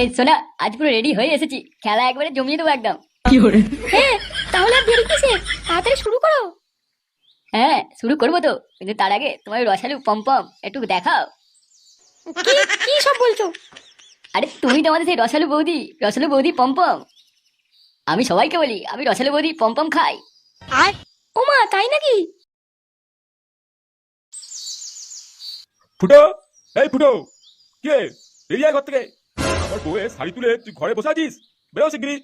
এই সোনা, আজ পুরো রেডি হয়ে এসেছি, খেলা একবারে জমিয়ে দেবো একদম। হ্যাঁ, তাহলে আর দেরি কিসে? তাড়াতাড়ি শুরু করো। হ্যাঁ, শুরু করবো তো, কিন্তু তার আগে তোমার রসালু পম্পম একটু দেখাও। কি কি সব বলছো? আরে তুমি তো আমাদের সেই রসালু বৌদি পম্পম। আমি সবাইকে বলি আমি রসালু বৌদি পম্পম খাই। আর ওমা, তাই নাকি? ফুটো, এই ফুটো, কে বেরিয়ে আয় ঘর থেকে। আমার বউয়ের শাড়ি তুলে তুই ঘরে বসে আছিস? বেরো শিগগিরি।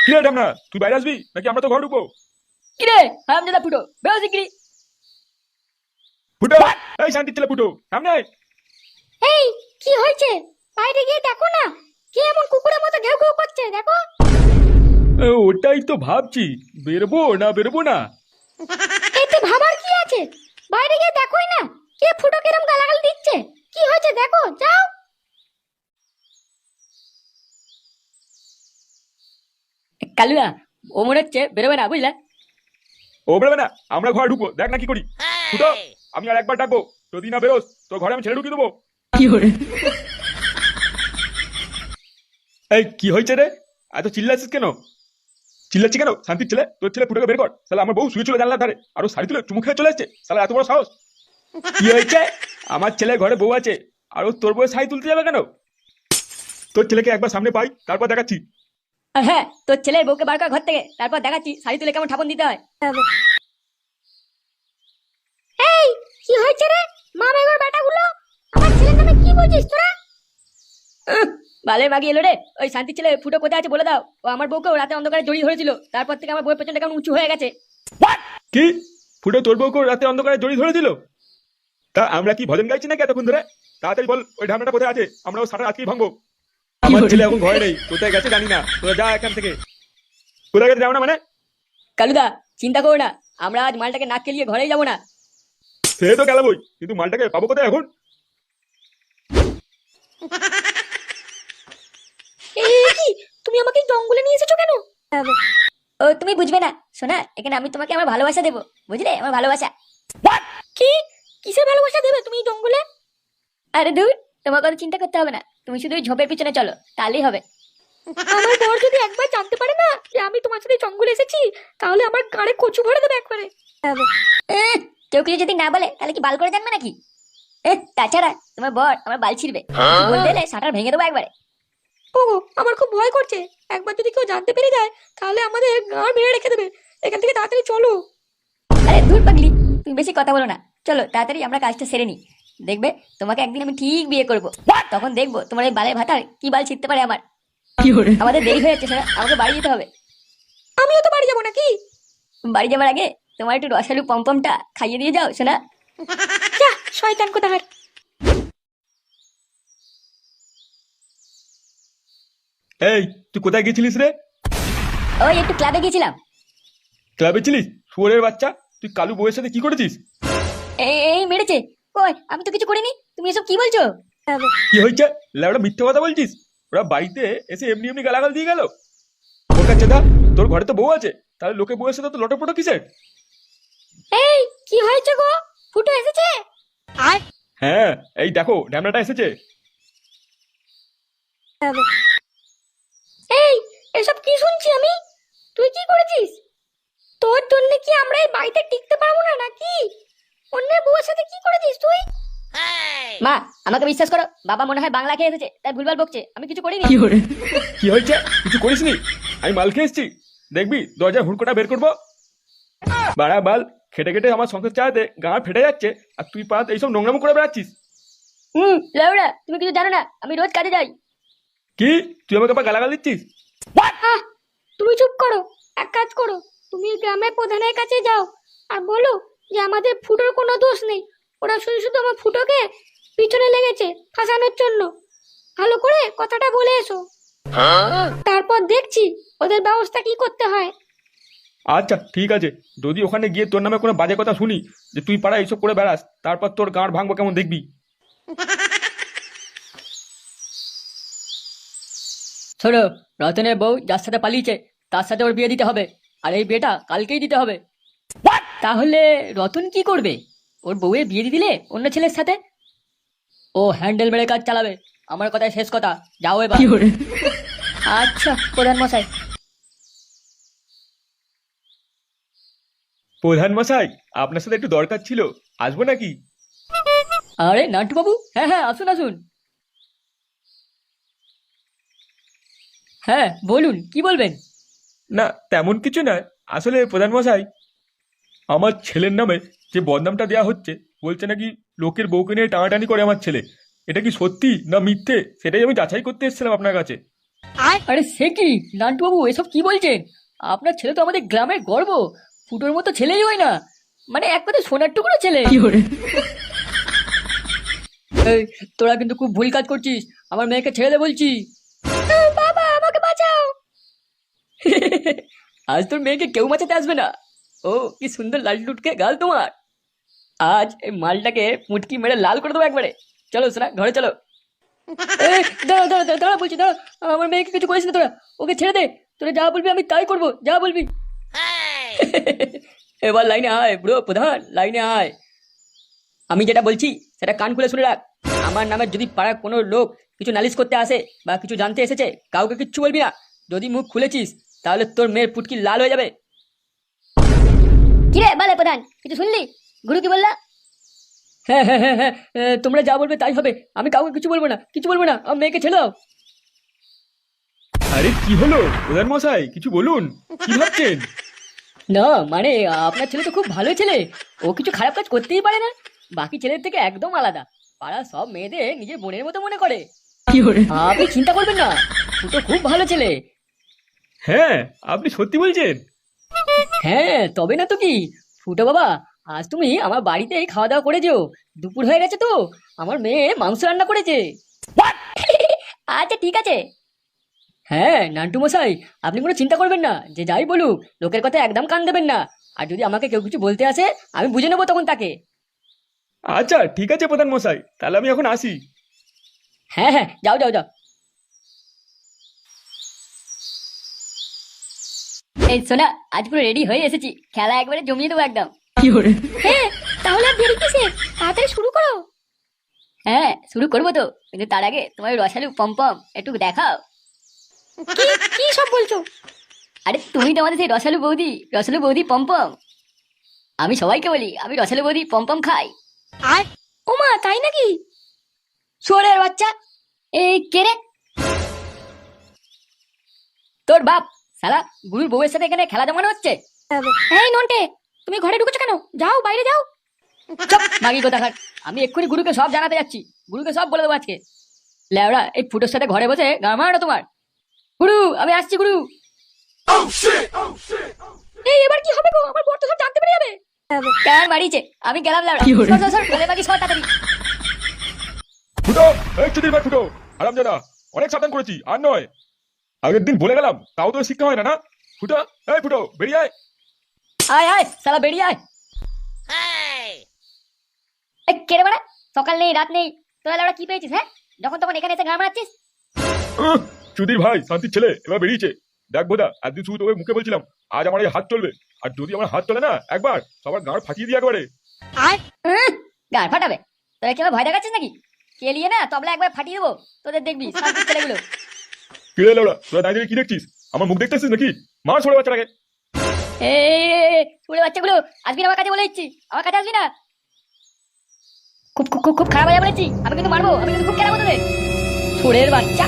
কি রে ঢামনা, তুই বাইরে আসবি নাকি আমরা তো ঘর ঢুকবো? কিরে হারামজাদা ফুটো, বেরো শিগগিরি। ফুটো, এই শান্তির ছেলে ফুটো, সামনে আয়। এই, কি হয়েছে? বাইরে গিয়ে দেখো না, কে এমন কুকুরের মতো ঘেউ ঘেউ করছে, দেখো। ওটাই তো ভাবছি, বেরবো না বেরবো না। এতে ভাবার কি আছে? বাইরে গিয়ে দেখোই না, কে ফুটো কিরম গালাগাল দিচ্ছে। কি হয়েছে দেখো, যাও। কালুয়া, ও মনে হচ্ছে বেরোবে না, বুঝলে? ও বেরোবে না, আমরা ঘরে ঢুকবো, দেখ না কি করি। ফুটো, আমি আর একবার ডাকবো, যদি না বেরোস তোর ঘরে আমি ছেড়ে ঢুকিয়ে দেবো। এই কি হয়েছে রে, এত চিল্লাচ্ছিস কেন? চিল্লাচ্ছি কেন? শান্তির ছেলে, তোর ছেলে ফুটোকে বের কর। সালা আমার বউ শুয়ে ছিল জানলার ধারে, আরো শাড়ি তুলে চুমু খেয়ে চলে এসছে, সালা এত বড় সাহস। কি হয়েছে? আমার ছেলে ঘরে বউ আছে, আর ও তোর বউ শাড়ি তুলতে যাবে কেন? তোর ছেলেকে একবার সামনে পাই, তারপর দেখাচ্ছি। আর হ্যাঁ, তোর ছেলের বউকে বার কর ঘর থেকে, তারপর দেখাচ্ছি শাড়ি তুলে কেমন ঠাপন দিতে হয়। এই, কি হয়েছে রে? মা মেঘর বেটাগুলো, আমার ছেলের নামে কি বলছিস তোরা? বালের মাগি এলো রে। ওই শান্তির ছেলে ফুটো কোথায় আছে বলে দাও। ও আমার বউকেও রাতে অন্ধকারে জড়িয়ে ধরেছিল, তারপর থেকে আমার বউয়ের পেছনটা কেমন উঁচু হয়ে গেছে। কি? ফুটো তোর বউকে রাতে অন্ধকারে জড়ি ধরে দিল? তা আমরা কি ভজন গাইছি নাকি এতক্ষণ ধরে? তাড়াতাড়ি বল, ওই ঢামনাটা কোথায় আছে, আমরা ও সাটা আজকেই ভাঙবো। আমার ছেলে এখন ঘরে নেই, কোথায় গেছে জানি না, তোরা যা এখান থেকে। কোথায় গেছে যাও না মানে? কালুদা, চিন্তা করো না, আমরা আজ মালটাকে নাক কেলিয়ে ঘরেই যাবো না। সে তো গেলামই, কিন্তু মালটাকে পাবো কোথায় এখন? এই কি, তুমি আমাকে জঙ্গলে নিয়ে এসেছো কেন? ও তুমি বুঝবে না শোনা, এখানে আমি তোমাকে আমার ভালোবাসা দেবো, বুঝলে? আমার ভালোবাসা। কি? কিসের ভালোবাসা দেবে তুমি এই জঙ্গলে? আরে দূর, তোমার কথা চিন্তা করতে হবে না, তুমি শুধু ওই ঝোপের পিছনে চলো, তাহলেই হবে। আমার বর যদি একবার জানতে পারে না যে আমি তোমার সাথে জঙ্গলে এসেছি, তাহলে আমার গাড়ে কচু ভরে দেবে একবারে। কেউ কিছু যদি না বলে তাহলে কি বাল করে জানবে নাকি? তাছাড়া তোমার বর আমার বাল ছিড়বে, বলতে এলে সাঁটার ভেঙে দেবো একবারে। ওগো, আমার খুব ভয় করছে। একবার যদি কেউ জানতে পেরে যায়, তাহলে আমাদের গাড় মেরে রেখে দেবে। এখান থেকে তাড়াতাড়ি চলো। আরে দূর পাগলি, তুমি বেশি কথা বলো না, চলো তাড়াতাড়ি আমরা কাজটা সেরে নিই। দেখবে তোমাকে একদিন আমি ঠিক বিয়ে করবো, তখন দেখবো তোমার এই বালের ভাতার কি বাল ছিঁড়তে পারে আমার। আমাদের দেরি হয়ে যাচ্ছে সোনা, আমাকে বাড়ি যেতে হবে। আমিও তো বাড়ি যাবো নাকি? বাড়ি যাবার আগে তোমার একটু রসালু পম্পমটা খাইয়ে দিয়ে যাও সোনা। যা, শয়তান কোথাকার। এই, তুই কোথায় গেছিলিস রে? ওই একটু ক্লাবে গেছিলাম। ক্লাবে ছিলিস? শুয়োরের বাচ্চা, তুই কালু বউয়ের সাথে কি করেছিস? এই এই মেরেছে। কই, আমি তো কিছু করিনি, তুমি এসব কি বলছো? কি হয়েছে? লেওড়া মিথ্যে কথা বলছিস? ওরা বাড়িতে এসে এমনি এমনি গালাগাল দিয়ে গেল? ওটা চেদা, তোর ঘরে তো বউ আছে, তাহলে লোকে বউয়ের সাথে তো লটপটো কিসের? এই, কি হয়েছে গো? ফুটো এসেছে? আর হ্যাঁ, এই দেখো ঢ্যামনাটা এসেছে। এই, এসব কি শুনছি আমি? তুই কি করেছিস? তোর জন্য কি আমরা এই বাড়িতে টিকতে পারবো না নাকি? অন্যের বউয়ের সাথে কি করেছিস তুই? মা, আমাকে বিশ্বাস করো, বাবা মনে হয় বাংলা খেয়ে এসেছে, তাই ভুলভাল বকছে, আমি কিছু করিনি। কি হয়েছে? কিছু করিসনি? আমি মাল খেয়ে এসছি, দেখবি দরজায় হুড়কোটা বের করবো। বাড়া বাল, খেটে খেটে আমার সংসার চালাতে গা ফেটে যাচ্ছে, আর তুই পাত এইসব নোংরামো করে বেড়াচ্ছিস। লাউড়া, তুমি কিছু জানো না, আমি রোজ কাজে যাই। কি? তুই আমাকে আবার গালাগাল দিচ্ছিস? আহ, তুমি চুপ করো। এক কাজ করো, তুমি গ্রামের প্রধানের কাছে যাও আর বলো যে আমাদের ফুটোর কোনো দোষ নেই। ওরা শুধু শুধু আমার ফুটোকে পিছনে লেগেছে ফাঁসানোর জন্য। ভালো করে কথাটা বলে এসো, তারপর দেখছি ওদের ব্যবস্থা কি করতে হয়। আচ্ছা ঠিক আছে, যদি ওখানে গিয়ে তোর নামে কোনো বাজে কথা শুনি যে তুই পাড়া এইসব করে বেড়াস, তারপর তোর গাঁড় ভাঙবো কেমন দেখবি। শোনো, রতনের বউ যার সাথে পালিয়েছে তার সাথে ওর বিয়ে দিতে হবে, আর এই বিয়েটা কালকেই দিতে হবে। তাহলে রতন কি করবে? ওর বউয়ের বিয়ে দিয়ে দিলে অন্য ছেলের সাথে ও হ্যান্ডেল মেরে কাজ চালাবে, আমার কথাই শেষ কথা, যাও এবার। আচ্ছা প্রধান মশাই। প্রধান মশাই, আপনার সাথে একটু দরকার ছিল, আসবো নাকি? আরে নান্টু বাবু, হ্যাঁ হ্যাঁ আসুন আসুন। হ্যাঁ বলুন, কি বলবেন? না তেমন কিছু নয়, আসলে প্রধান মশাই, আমার ছেলের নামে যে বদনামটা দেওয়া হচ্ছে, বলছে নাকি লোকের বউকে নিয়ে টানাটানি করে আমার ছেলে। এটা কি সত্যি না মিথ্যে, সেটাই আমি যাচাই করতে এসেছিলাম আপনার কাছে। আরে সে কি নান্টু বাবু, এসব কি বলছেন? আপনার ছেলে তো আমাদের গ্রামের গর্ব, ফুটোর মতো ছেলেই হয় না, মানে এক কথা সোনার টুকরো ছেলে। এই, তোরা কিন্তু খুব ভুল কাজ করছিস, আমার মেয়েকে ছেড়ে দে বলছি। বাবা আমাকে বাঁচাও। আজ তোর মেয়েকে কেউ বাঁচাতে আসবে না। ও কি সুন্দর লাল টুটকে গাল তোমার। আজ এই মালটাকে মুটকি মেরে লাল করে দেবো একবারে। চলো সোনা, ঘরে চলো। এই, দাঁড়া দাঁড়া দাঁড়া দাঁড়া বলছি, দাঁড়া। আমার মেয়েকে কিছু করিস না তোরা, ওকে ছেড়ে দে। তোরা যা বলবি আমি তাই করবো, যা বলবি। এবার লাইনে আয় বুড়ো প্রধান, লাইনে আয়। আমি যেটা বলছি সেটা কান খুলে শুনে রাখ। আমার নামে যদি পাড়ার কোনো লোক কিছু নালিশ করতে আসে বা কিছু জানতে এসেছে, কাউকে কিচ্ছু বলবি না। যদি মুখ খুলেছিস তাহলে তোর মেয়ের পুটকি লাল হয়ে যাবে। কিরে বলে প্রধান, কিছু শুনলি? গুরু কি বললা? হ্যাঁ হ্যাঁ হ্যাঁ হ্যাঁ, তোমরা যা বলবে তাই হবে। আমি কাউকে কিছু বলবো না, কিছু বলবো না। আমার মেয়েকে ছেড়ে দাও। আরে কি হলো প্রধান মশাই, কিছু বলুন, কি ভাবছেন? না মানে আপনার ছেলে তো খুব ভালো ছেলে, ও কিছু খারাপ কাজ করতেই পারে না। বাকি ছেলের থেকে একদম আলাদা। পাড়ার সব মেয়েদের নিজের বোনের মতো মনে করে। আপনি চিন্তা করবেন না, ফুটো খুব ভালো ছেলে। হ্যাঁ, আপনি সত্যি বলছেন? হ্যাঁ তবে না তো কি। ফুটো বাবা, আজ তুমি আমার বাড়িতে খাওয়া দাওয়া করে যেও। দুপুর হয়ে গেছে তো, আমার মেয়ে মাংস রান্না করেছে। আচ্ছা ঠিক আছে। হ্যাঁ নান্টু মশাই, আপনি কোনো চিন্তা করবেন না, যে যাই বলুক লোকের কথা একদম কান দেবেন না। আর যদি আমাকে কেউ কিছু বলতে আসে আমি বুঝে নেবো তখন তাকে। আচ্ছা ঠিক আছে প্রধান মশাই, তাহলে আমি এখন আসি। হ্যাঁ হ্যাঁ যাও যাও যাও। এই সোনা, আজ পুরো রেডি হয়ে এসেছি, খেলা একবারে জমিয়ে দেবো একদম। হ্যাঁ তাহলে আর দেরি কিসের, তাড়াতাড়ি শুরু করো। হ্যাঁ শুরু করবো তো, কিন্তু তার আগে তোমার ওই রসালু পম্পম একটু দেখাও। কি কি সব বলছো? আরে তুমি তো আমাদের সেই রসালু বৌদি পম্পম। আমি সবাইকে বলি আমি রসালু বৌদি পম্পম খাই। আর ওমা তাই নাকি? শুয়োরের বাচ্চা, এই কে রে? তোর বাপ। শালা গুরুর বউয়ের সাথে এখানে খেলা জমানো হচ্ছে। এই নন্টে, তুমি ঘরে ঢুকেছো কেন? যাও বাইরে যাও। চুপ মাগি কোথাকার। আমি এক্ষুনি গুরুকে সব জানাতে যাচ্ছি, গুরুকে সব বলে দেবো আজকে। লেওড়া এই ফুটোর সাথে ঘরে বসে গান মারানো তোমার। গুরু আমি আসছি গুরু। এই এবার কি হবে গো? আমার বর তো সব জানতে পেরে যাবে। কান মারিছে, আমি গেলাম লেওড়া। সর সর সর, বলে বাকি সর তাড়াতাড়ি। ফুটো, এই চুদির ভাই ফুটো, আরাম জানা, অনেক সাবধান করেছি, আর নয়। আগের দিন বলে গেলাম, তাও তো শিক্ষা হয় না না? ফুটো, এই ফুটো বেরিয়ে আয়। আয় আয় শালা বেরিয়ে আয়। এই কে রে বাড়া? সকাল নেই রাত নেই, তোরা লেওড়া কি পেয়েছিস? হ্যাঁ যখন তখন এখানে এসে গান মারাচ্ছিস। চুদির ভাই শান্তির ছেলে এবার বেরিয়েছে। দেখ বোধা, একদিন শুধু তোকে মুখে বলছিলাম, আজ আমার এই হাত চলবে। আর যদি আমার হাত চলে না একবার, সবার গাঁড় ফাটিয়ে দিয়ে একবারে। গান ফাটাবে? তোরা কি আমার ভয় দেখাচ্ছিস নাকি? কেলিয়ে না তবলা একবার ফাটিয়ে দেবো, তোদের দেখবি শান্তির ছেলেগুলো। কিরে লেওড়া, তোরা দাঁড়িয়ে কি দেখছিস? আমার মুখ দেখতেছিস নাকি? মার ছোড়ে বাচ্চাটাকে। এই বাচ্চাগুলো আসবি না আমার কাছে, বলে দিচ্ছি আমার কাছে আসবি না। খুব খুব খুব খুব খারাপ হয়ে বলেছি, আমি কিন্তু মারবো, আমি কিন্তু খুব কেন তোদের। ছোড়ের বাচ্চা।